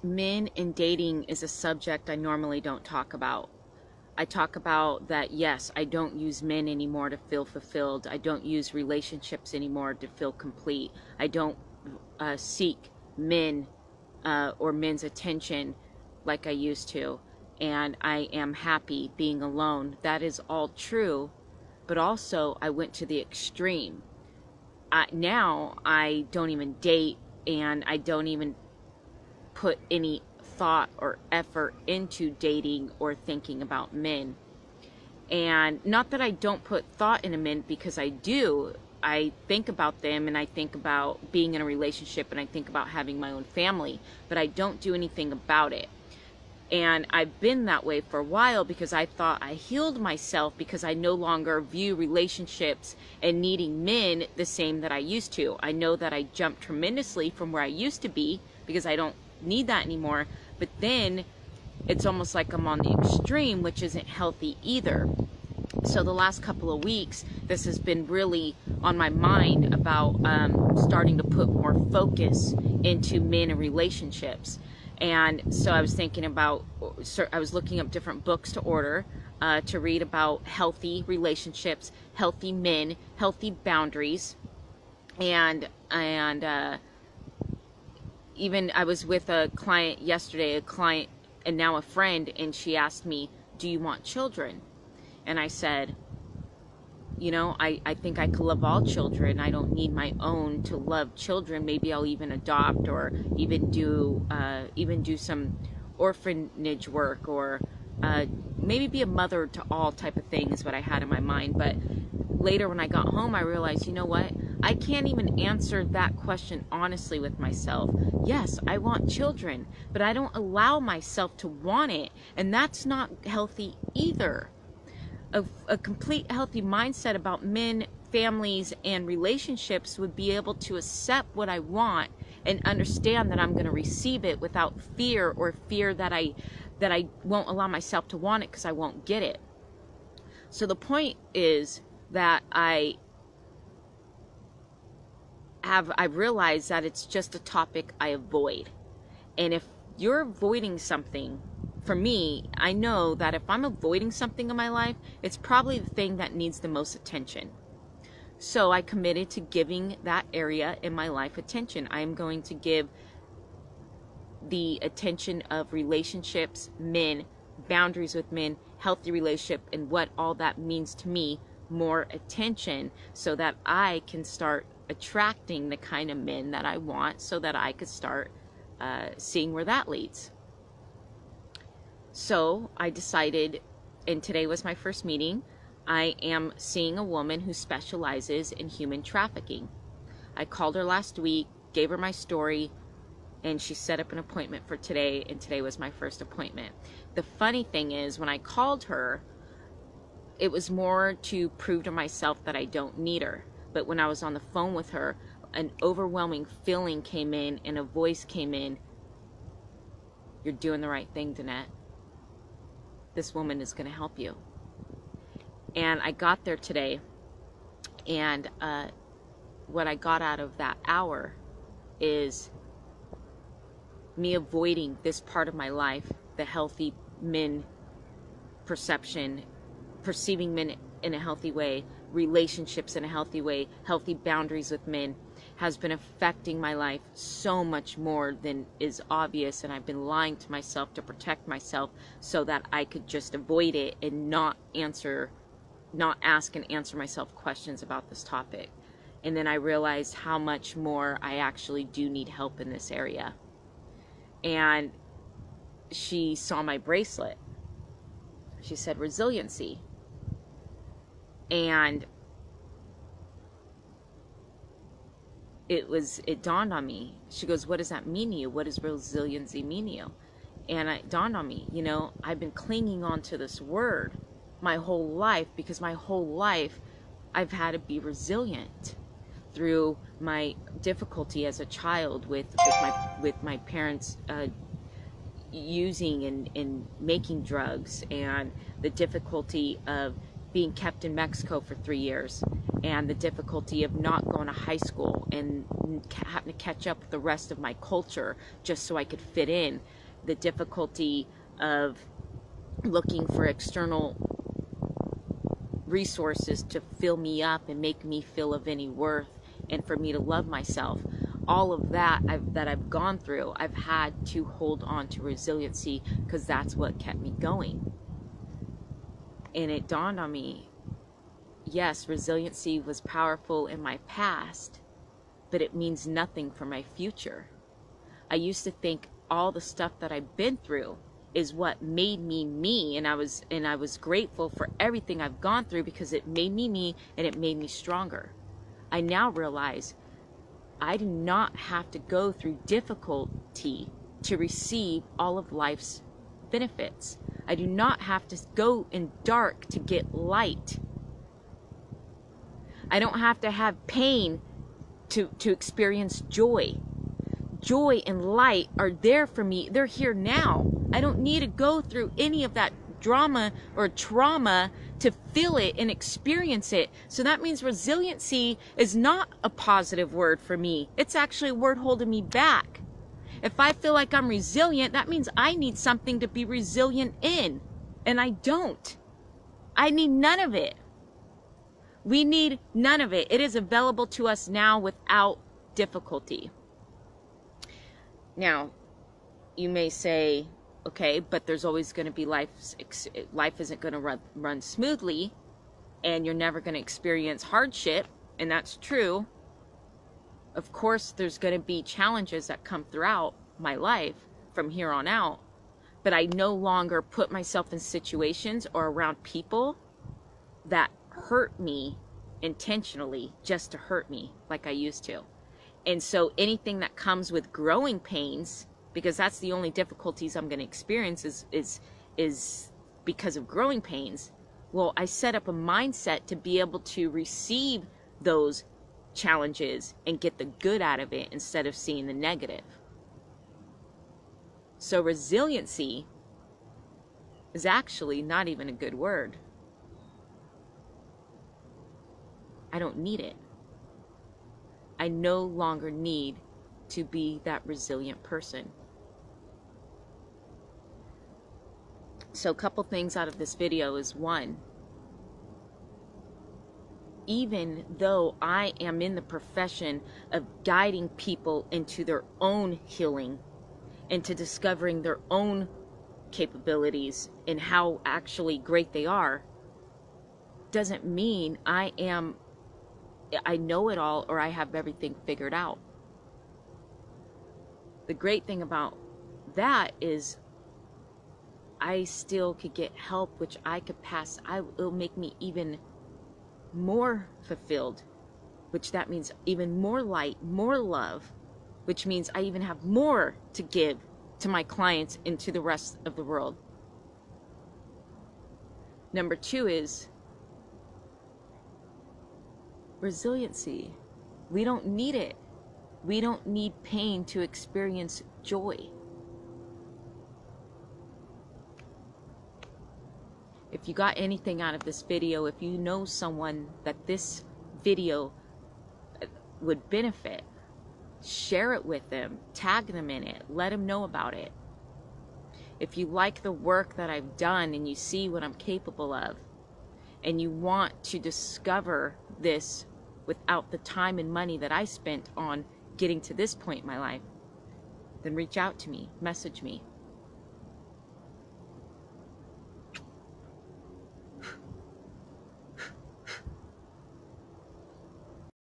Men and dating is a subject I normally don't talk about. I talk about that, yes, I don't use men anymore to feel fulfilled. I don't use relationships anymore to feel complete. I don't seek men or men's attention like I used to. And I am happy being alone. That is all true. But also, I went to the extreme. Now, I don't even date, and I don't even put any thought or effort into dating or thinking about men. And not that I don't put thought into men, because I do. I think about them, and I think about being in a relationship, and I think about having my own family, but I don't do anything about it. And I've been that way for a while because I thought I healed myself, because I no longer view relationships and needing men the same that I used to. I know that I jumped tremendously from where I used to be because I don't need that anymore. But then it's almost like I'm on the extreme, which isn't healthy either. So the last couple of weeks, this has been really on my mind about starting to put more focus into men and relationships. And so I was thinking about, I was looking up different books to order, to read about healthy relationships, healthy men, healthy boundaries. And even I was with a client yesterday, a client and now a friend, and she asked me, do you want children? And I said, I think I could love all children. I don't need my own to love children. Maybe I'll even adopt, or even do some orphanage work, or maybe be a mother to all type of thing is what I had in my mind. But later when I got home, I realized, you know what? I can't even answer that question honestly with myself. Yes, I want children, but I don't allow myself to want it. And that's not healthy either. A complete healthy mindset about men, families, and relationships would be able to accept what I want and understand that I'm going to receive it without fear, or fear that I won't allow myself to want it because I won't get it. So the point is that I realized that it's just a topic I avoid. And if you're avoiding something, for me, I know that if I'm avoiding something in my life, it's probably the thing that needs the most attention. So I committed to giving that area in my life attention. I am going to give the attention of relationships, men, boundaries with men, healthy relationship, and what all that means to me more attention, so that I can start attracting the kind of men that I want, so that I could start seeing where that leads. So I decided, and today was my first meeting, I am seeing a woman who specializes in human trafficking. I called her last week, gave her my story, and she set up an appointment for today, and today was my first appointment. The funny thing is, when I called her, it was more to prove to myself that I don't need her. But when I was on the phone with her, an overwhelming feeling came in, and a voice came in. You're doing the right thing, Danette. This woman is going to help you. And I got there today, and what I got out of that hour is me avoiding this part of my life, the healthy men perception, perceiving men in a healthy way, relationships in a healthy way, healthy boundaries with men, has been affecting my life so much more than is obvious. And I've been lying to myself to protect myself, so that I could just avoid it and not ask and answer myself questions about this topic. And then I realized how much more I actually do need help in this area. And she saw my bracelet. She said resiliency. And it dawned on me. She goes, what does that mean to you? What does resiliency mean to you? And it dawned on me, I've been clinging on to this word my whole life, because my whole life I've had to be resilient through my difficulty as a child with my parents using and making drugs, and the difficulty of being kept in Mexico for 3 years, and the difficulty of not going to high school and having to catch up with the rest of my culture just so I could fit in, the difficulty of looking for external resources to fill me up and make me feel of any worth, and for me to love myself. All of that I've gone through, I've had to hold on to resiliency, because that's what kept me going. And it dawned on me, yes, resiliency was powerful in my past, but it means nothing for my future. I used to think all the stuff that I've been through is what made me me, and I was grateful for everything I've gone through, because it made me me and it made me stronger. I now realize I do not have to go through difficulty to receive all of life's benefits. I do not have to go in dark to get light. I don't have to have pain to experience joy. Joy and light are there for me. They're here now. I don't need to go through any of that drama or trauma to feel it and experience it. So that means resiliency is not a positive word for me. It's actually a word holding me back. If I feel like I'm resilient, that means I need something to be resilient in. And I don't. I need none of it. We need none of it. It is available to us now without difficulty. Now, you may say, okay, but there's always going to be life isn't going to run smoothly, and you're never going to experience hardship, and that's true. Of course, there's going to be challenges that come throughout my life from here on out, but I no longer put myself in situations or around people that hurt me intentionally just to hurt me like I used to. And so anything that comes with growing pains, because that's the only difficulties I'm going to experience is because of growing pains. Well, I set up a mindset to be able to receive those challenges and get the good out of it instead of seeing the negative. So resiliency is actually not even a good word. I don't need it. I no longer need to be that resilient person. So a couple things out of this video is, one, even though I am in the profession of guiding people into their own healing, into discovering their own capabilities and how actually great they are, doesn't mean I know it all or I have everything figured out. The great thing about that is I still could get help, which I could pass. It'll make me even more fulfilled, which that means even more light, more love, which means I even have more to give to my clients and to the rest of the world. Number two is resiliency. We don't need it. We don't need pain to experience joy. If you got anything out of this video, if you know someone that this video would benefit, share it with them, tag them in it, let them know about it. If you like the work that I've done and you see what I'm capable of, and you want to discover this without the time and money that I spent on getting to this point in my life, then reach out to me, message me.